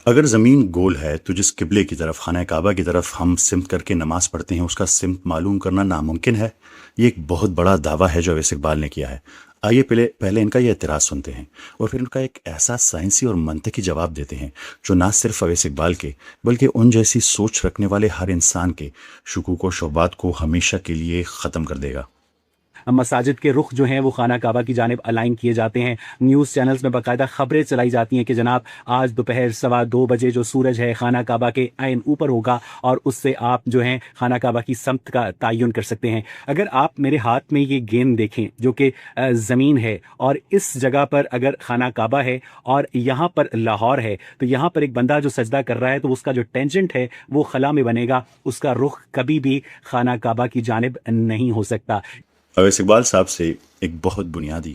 اگر زمین گول ہے تو جس قبلے کی طرف، خانہ کعبہ کی طرف ہم سمت کر کے نماز پڑھتے ہیں، اس کا سمت معلوم کرنا ناممکن ہے؟ یہ ایک بہت بڑا دعویٰ ہے جو اویس اقبال نے کیا ہے۔ آئیے پہلے ان کا یہ اعتراض سنتے ہیں اور پھر ان کا ایک ایسا سائنسی اور منطقی جواب دیتے ہیں جو نہ صرف اویس اقبال کے بلکہ ان جیسی سوچ رکھنے والے ہر انسان کے شکوک و شبہات کو ہمیشہ کے لیے ختم کر دے گا۔ مساجد کے رخ جو ہیں وہ خانہ کعبہ کی جانب الائن کیے جاتے ہیں۔ نیوز چینلز میں باقاعدہ خبریں چلائی جاتی ہیں کہ جناب آج دوپہر 2:15 جو سورج ہے خانہ کعبہ کے عین اوپر ہوگا اور اس سے آپ جو ہیں خانہ کعبہ کی سمت کا تعین کر سکتے ہیں۔ اگر آپ میرے ہاتھ میں یہ گیند دیکھیں جو کہ زمین ہے، اور اس جگہ پر اگر خانہ کعبہ ہے اور یہاں پر لاہور ہے، تو یہاں پر ایک بندہ جو سجدہ کر رہا ہے تو اس کا جو ٹینجنٹ ہے وہ خلا میں بنے گا، اس کا رخ کبھی بھی خانہ کعبہ کی جانب نہیں ہو سکتا۔ اویس اقبال صاحب سے ایک بہت بنیادی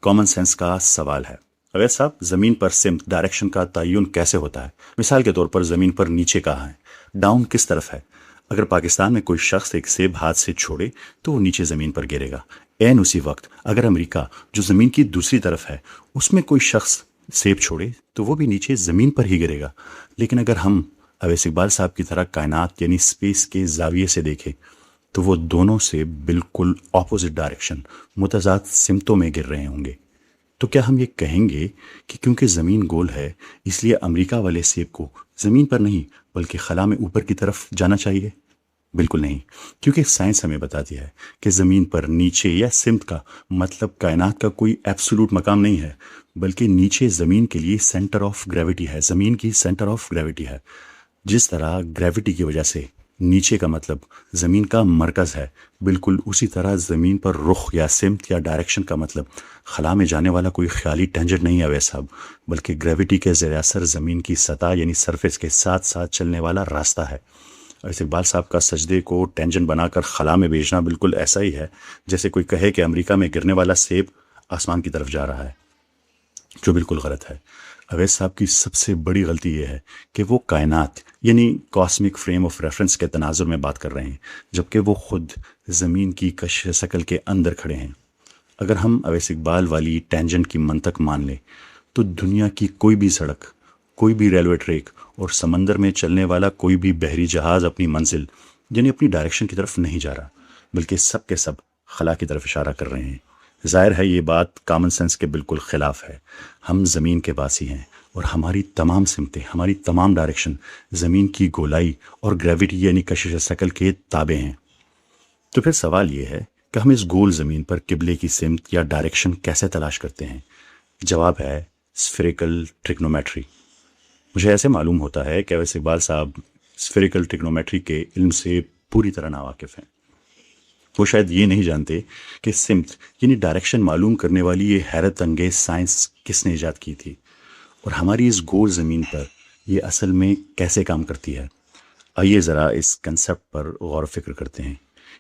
کامن سینس کا سوال ہے۔ اویس صاحب، زمین پر سمت ڈائریکشن کا تعین کیسے ہوتا ہے؟ مثال کے طور پر زمین پر نیچے کہاں ہے، ڈاؤن کس طرف ہے؟ اگر پاکستان میں کوئی شخص ایک سیب ہاتھ سے چھوڑے تو وہ نیچے زمین پر گرے گا۔ عین اسی وقت اگر امریکہ جو زمین کی دوسری طرف ہے اس میں کوئی شخص سیب چھوڑے تو وہ بھی نیچے زمین پر ہی گرے گا۔ لیکن اگر ہم اویس اقبال صاحب کی طرح کائنات یعنی اسپیس کے زاویے سے دیکھیں تو وہ دونوں سے بالکل اپوزٹ ڈائریکشن، متضاد سمتوں میں گر رہے ہوں گے۔ تو کیا ہم یہ کہیں گے کہ کیونکہ زمین گول ہے اس لیے امریکہ والے سیب کو زمین پر نہیں بلکہ خلا میں اوپر کی طرف جانا چاہیے؟ بالکل نہیں، کیونکہ سائنس ہمیں بتاتی ہے کہ زمین پر نیچے یا سمت کا مطلب کائنات کا کوئی ایبسولوٹ مقام نہیں ہے، بلکہ نیچے زمین کے لیے سینٹر آف گریوٹی ہے، زمین کی سینٹر آف گریوٹی ہے۔ جس طرح گریوٹی کی وجہ سے نیچے کا مطلب زمین کا مرکز ہے، بالکل اسی طرح زمین پر رخ یا سمت یا ڈائریکشن کا مطلب خلا میں جانے والا کوئی خیالی ٹینجنٹ نہیں ہے ویسا، بلکہ گریوٹی کے زیر اثر زمین کی سطح یعنی سرفیس کے ساتھ ساتھ چلنے والا راستہ ہے۔ اویس اقبال صاحب کا سجدے کو ٹینجنٹ بنا کر خلا میں بھیجنا بالکل ایسا ہی ہے جیسے کوئی کہے کہ امریکہ میں گرنے والا سیب آسمان کی طرف جا رہا ہے، جو بالکل غلط ہے۔ اویس صاحب کی سب سے بڑی غلطی یہ ہے کہ وہ کائنات یعنی کاسمک فریم آف ریفرنس کے تناظر میں بات کر رہے ہیں، جبکہ وہ خود زمین کی کش شکل کے اندر کھڑے ہیں۔ اگر ہم اویس اقبال والی ٹینجنٹ کی منطق مان لیں تو دنیا کی کوئی بھی سڑک، کوئی بھی ریلوے ٹریک اور سمندر میں چلنے والا کوئی بھی بحری جہاز اپنی منزل یعنی اپنی ڈائریکشن کی طرف نہیں جا رہا، بلکہ سب کے سب خلا کی طرف اشارہ کر رہے ہیں۔ ظاہر ہے یہ بات کامن سینس کے بالکل خلاف ہے۔ ہم زمین کے باسی ہیں اور ہماری تمام سمتیں، ہماری تمام ڈائریکشن زمین کی گولائی اور گریوٹی یعنی کشش شکل کے تابع ہیں۔ تو پھر سوال یہ ہے کہ ہم اس گول زمین پر قبلے کی سمت یا ڈائریکشن کیسے تلاش کرتے ہیں؟ جواب ہے اسفیریکل ٹریگنومیٹری۔ مجھے ایسے معلوم ہوتا ہے کہ اویس اقبال صاحب اسفیریکل ٹریگنومیٹری کے علم سے پوری طرح ناواقف ہیں۔ وہ شاید یہ نہیں جانتے کہ سمت یعنی ڈائریکشن معلوم کرنے والی یہ حیرت انگیز سائنس کس نے ایجاد کی تھی اور ہماری اس گول زمین پر یہ اصل میں کیسے کام کرتی ہے۔ آئیے ذرا اس کنسیپٹ پر غور و فکر کرتے ہیں۔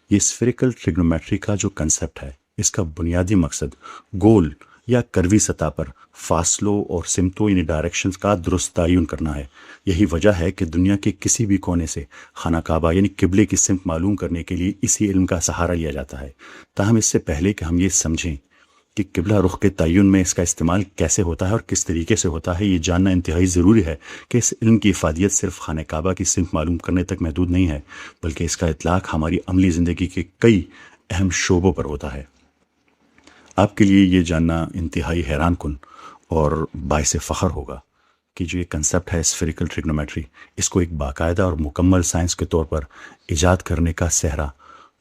یہ اسفیریکل ٹریگنومیٹری کا جو کنسیپٹ ہے اس کا بنیادی مقصد گول یا کروی سطح پر فاصلوں اور سمتوں یعنی ڈائریکشنز کا درست تعین کرنا ہے۔ یہی وجہ ہے کہ دنیا کے کسی بھی کونے سے خانہ کعبہ یعنی قبلے کی سمت معلوم کرنے کے لیے اسی علم کا سہارا لیا جاتا ہے۔ تاہم اس سے پہلے کہ ہم یہ سمجھیں کہ قبلہ رخ کے تعین میں اس کا استعمال کیسے ہوتا ہے اور کس طریقے سے ہوتا ہے، یہ جاننا انتہائی ضروری ہے کہ اس علم کی افادیت صرف خانہ کعبہ کی سمت معلوم کرنے تک محدود نہیں ہے، بلکہ اس کا اطلاق ہماری عملی زندگی کے کئی اہم شعبوں پر ہوتا ہے۔ آپ کے لیے یہ جاننا انتہائی حیران کن اور باعث فخر ہوگا کہ جو یہ کنسیپٹ ہے اسفیریکل ٹریگنومیٹری، اس کو ایک باقاعدہ اور مکمل سائنس کے طور پر ایجاد کرنے کا سہرا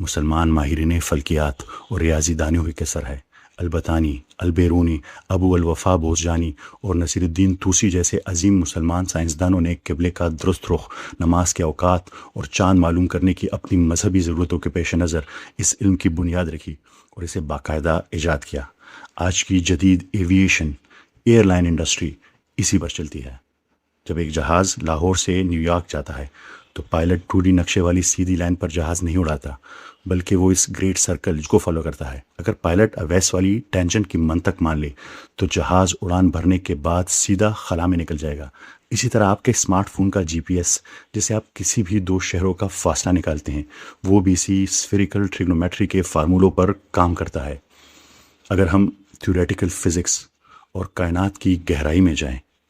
مسلمان ماہرین فلکیات اور ریاضی دانیوں کے سر ہے۔ البتانی، البیرونی، ابو الوفا بوزجانی اور نصیر الدین طوسی جیسے عظیم مسلمان سائنسدانوں نے قبلے کا درست رخ، نماز کے اوقات اور چاند معلوم کرنے کی اپنی مذہبی ضرورتوں کے پیش نظر اس علم کی بنیاد رکھی اور اسے باقاعدہ ایجاد کیا۔ آج کی جدید ایویشن، ایئر لائن انڈسٹری اسی پر چلتی ہے۔ جب ایک جہاز لاہور سے نیو یارک جاتا ہے تو پائلٹ 2D نقشے والی سیدھی لائن پر جہاز نہیں اڑاتا، بلکہ وہ اس گریٹ سرکل کو فالو کرتا ہے۔ اگر پائلٹ اویس والی ٹینجنٹ کی منطق مان لے تو جہاز اڑان بھرنے کے بعد سیدھا خلا میں نکل جائے گا۔ اسی طرح آپ کے اسمارٹ فون کا GPS جسے آپ کسی بھی دو شہروں کا فاصلہ نکالتے ہیں، وہ بھی اسی اسفیریکل ٹریگنومیٹری کے فارمولوں پر کام کرتا ہے۔ اگر ہم تھیوریٹیکل فزکس اور کائنات کی گہرائی میں جائیں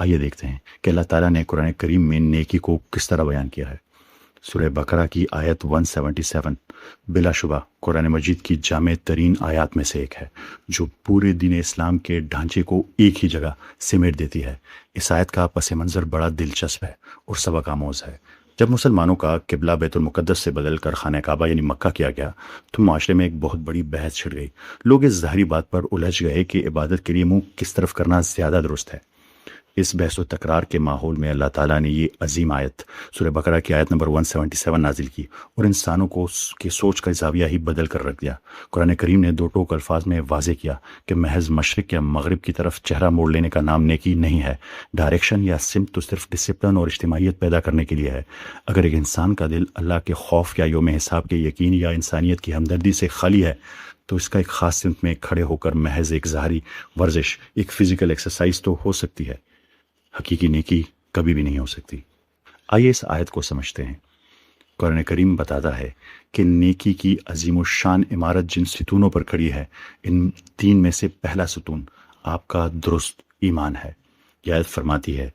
آئیے دیکھتے ہیں کہ اللہ تعالیٰ نے قرآن کریم میں نیکی کو کس طرح بیان کیا ہے۔ سورہ بقرہ کی آیت 177 بلا شبہ قرآن مجید کی جامع ترین آیات میں سے ایک ہے، جو پورے دین اسلام کے ڈھانچے کو ایک ہی جگہ سمیٹ دیتی ہے۔ اس آیت کا پس منظر بڑا دلچسپ ہے اور سبق آموز ہے۔ جب مسلمانوں کا قبلہ بیت المقدس سے بدل کر خانہ کعبہ یعنی مکہ کیا گیا تو معاشرے میں ایک بہت بڑی بحث چھڑ گئی۔ لوگ اس ظاہری بات پر الجھ گئے کہ عبادت کے لیے منہ کس طرف کرنا زیادہ درست ہے۔ اس بحث و تکرار کے ماحول میں اللہ تعالیٰ نے یہ عظیم آیت سورہ بقرہ کی آیت نمبر 177 نازل کی اور انسانوں کو کی سوچ کا زاویہ ہی بدل کر رکھ دیا۔ قرآن کریم نے دو ٹوک الفاظ میں واضح کیا کہ محض مشرق یا مغرب کی طرف چہرہ موڑ لینے کا نام نیکی نہیں ہے۔ ڈائریکشن یا سمت تو صرف ڈسپلن اور اجتماعیت پیدا کرنے کے لیے ہے۔ اگر ایک انسان کا دل اللہ کے خوف یا یوم حساب کے یقین یا انسانیت کی ہمدردی سے خالی ہے تو اس کا ایک خاص سمت میں کھڑے ہو کر محض ایک ظاہری ورزش، ایک فزیکل ایکسرسائز تو ہو سکتی ہے، حقیقی نیکی کبھی بھی نہیں ہو سکتی۔ آئیے اس آیت کو سمجھتے ہیں۔ قرآن کریم بتاتا ہے کہ نیکی کی عظیم الشان عمارت جن ستونوں پر کھڑی ہے، ان تین میں سے پہلا ستون آپ کا درست ایمان ہے۔ یہ آیت فرماتی ہے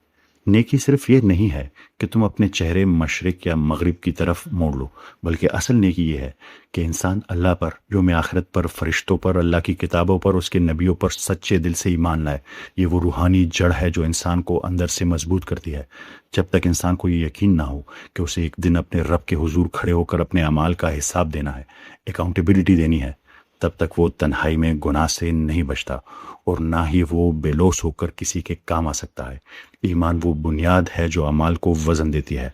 نیکی صرف یہ نہیں ہے کہ تم اپنے چہرے مشرق یا مغرب کی طرف موڑ لو، بلکہ اصل نیکی یہ ہے کہ انسان اللہ پر، یوم آخرت پر، فرشتوں پر، اللہ کی کتابوں پر، اس کے نبیوں پر سچے دل سے ایمان لائے۔ یہ وہ روحانی جڑ ہے جو انسان کو اندر سے مضبوط کرتی ہے۔ جب تک انسان کو یہ یقین نہ ہو کہ اسے ایک دن اپنے رب کے حضور کھڑے ہو کر اپنے اعمال کا حساب دینا ہے، اکاؤنٹیبلٹی دینی ہے، تب تک وہ تنہائی میں گناہ سے نہیں بچتا اور نہ ہی وہ بے لوث ہو کر کسی کے کام آ سکتا ہے۔ ایمان وہ بنیاد ہے جو اعمال کو وزن دیتی ہے۔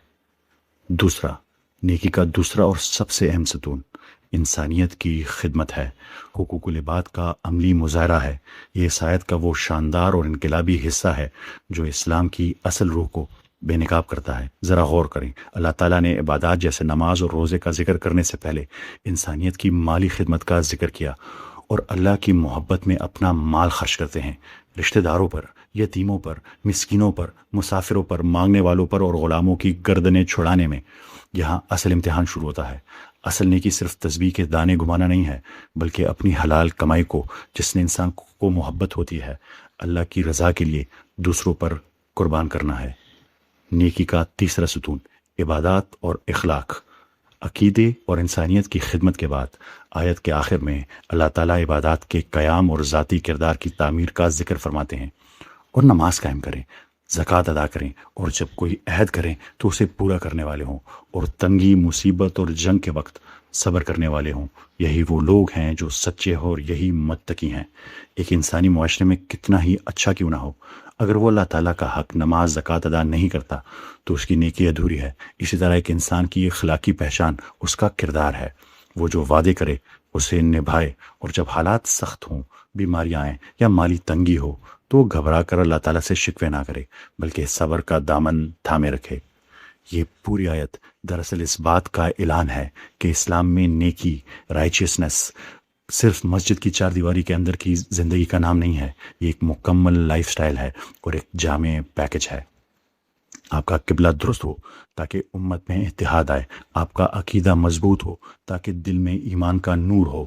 دوسرا، نیکی کا دوسرا اور سب سے اہم ستون انسانیت کی خدمت ہے، حقوق العباد کا عملی مظاہرہ ہے۔ یہ اس آیت کا وہ شاندار اور انقلابی حصہ ہے جو اسلام کی اصل روح کو بے نقاب کرتا ہے۔ ذرا غور کریں، اللہ تعالیٰ نے عبادات جیسے نماز اور روزے کا ذکر کرنے سے پہلے انسانیت کی مالی خدمت کا ذکر کیا، اور اللہ کی محبت میں اپنا مال خرچ کرتے ہیں، رشتہ داروں پر، یتیموں پر، مسکینوں پر، مسافروں پر، مانگنے والوں پر اور غلاموں کی گردنیں چھڑانے میں۔ یہاں اصل امتحان شروع ہوتا ہے۔ اصل نیکی صرف تسبیح کے دانے گھمانا نہیں ہے، بلکہ اپنی حلال کمائی کو، جس نے انسان کو محبت ہوتی ہے، اللہ کی رضا کے لیے دوسروں پر قربان کرنا ہے۔ نیکی کا تیسرا ستون عبادات اور اخلاق، عقیدے اور انسانیت کی خدمت کے بعد آیت کے آخر میں اللہ تعالیٰ عبادات کے قیام اور ذاتی کردار کی تعمیر کا ذکر فرماتے ہیں۔ اور نماز قائم کریں، زکوٰۃ ادا کریں، اور جب کوئی عہد کریں تو اسے پورا کرنے والے ہوں، اور تنگی، مصیبت اور جنگ کے وقت صبر کرنے والے ہوں۔ یہی وہ لوگ ہیں جو سچے ہو اور یہی متقی ہیں۔ ایک انسانی معاشرے میں کتنا ہی اچھا کیوں نہ ہو، اگر وہ اللہ تعالیٰ کا حق نماز زکوٰۃ ادا نہیں کرتا تو اس کی نیکی ادھوری ہے۔ اسی طرح ایک انسان کی اخلاقی پہچان اس کا کردار ہے، وہ جو وعدے کرے اسے نبھائے، اور جب حالات سخت ہوں، بیماریاں آئیں یا مالی تنگی ہو تو وہ گھبرا کر اللہ تعالیٰ سے شکوے نہ کرے، بلکہ صبر کا دامن تھامے رکھے۔ یہ پوری آیت دراصل اس بات کا اعلان ہے کہ اسلام میں نیکی، رائچیسنس صرف مسجد کی چار دیواری کے اندر کی زندگی کا نام نہیں ہے، یہ ایک مکمل لائف سٹائل ہے اور ایک جامع پیکج ہے۔ آپ کا قبلہ درست ہو تاکہ امت میں اتحاد آئے، آپ کا عقیدہ مضبوط ہو تاکہ دل میں ایمان کا نور ہو،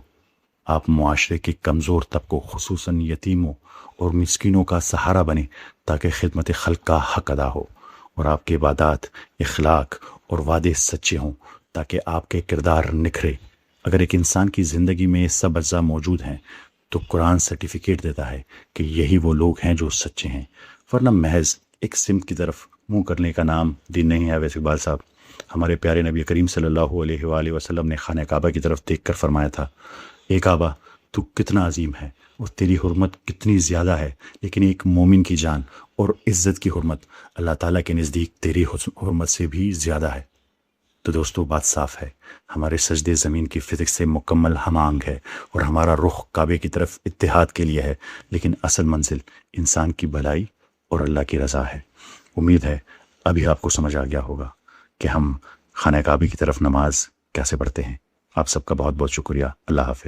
آپ معاشرے کے کمزور طبقوں خصوصاً یتیموں اور مسکینوں کا سہارا بنے تاکہ خدمت خلق کا حق ادا ہو، اور آپ کے عبادات، اخلاق اور وعدے سچے ہوں تاکہ آپ کے کردار نکھرے۔ اگر ایک انسان کی زندگی میں یہ سب اجزاء موجود ہیں تو قرآن سرٹیفکیٹ دیتا ہے کہ یہی وہ لوگ ہیں جو سچے ہیں، ورنہ محض ایک سمت کی طرف منہ کرنے کا نام دین نہیں ہے۔ ویسے اقبال صاحب، ہمارے پیارے نبی کریم صلی اللہ علیہ وآلہ وسلم نے خانہ کعبہ کی طرف دیکھ کر فرمایا تھا، اے کعبہ تو کتنا عظیم ہے اور تیری حرمت کتنی زیادہ ہے، لیکن ایک مومن کی جان اور عزت کی حرمت اللہ تعالیٰ کے نزدیک تیری حرمت سے بھی زیادہ ہے۔ تو دوستو، بات صاف ہے، ہمارے سجدے زمین کی فزکس سے مکمل ہم آہنگ ہے اور ہمارا رخ کعبے کی طرف اتحاد کے لیے ہے، لیکن اصل منزل انسان کی بھلائی اور اللہ کی رضا ہے۔ امید ہے ابھی آپ کو سمجھ آ گیا ہوگا کہ ہم خانہ کعبے کی طرف نماز کیسے پڑھتے ہیں۔ آپ سب کا بہت بہت شکریہ۔ اللہ حافظ۔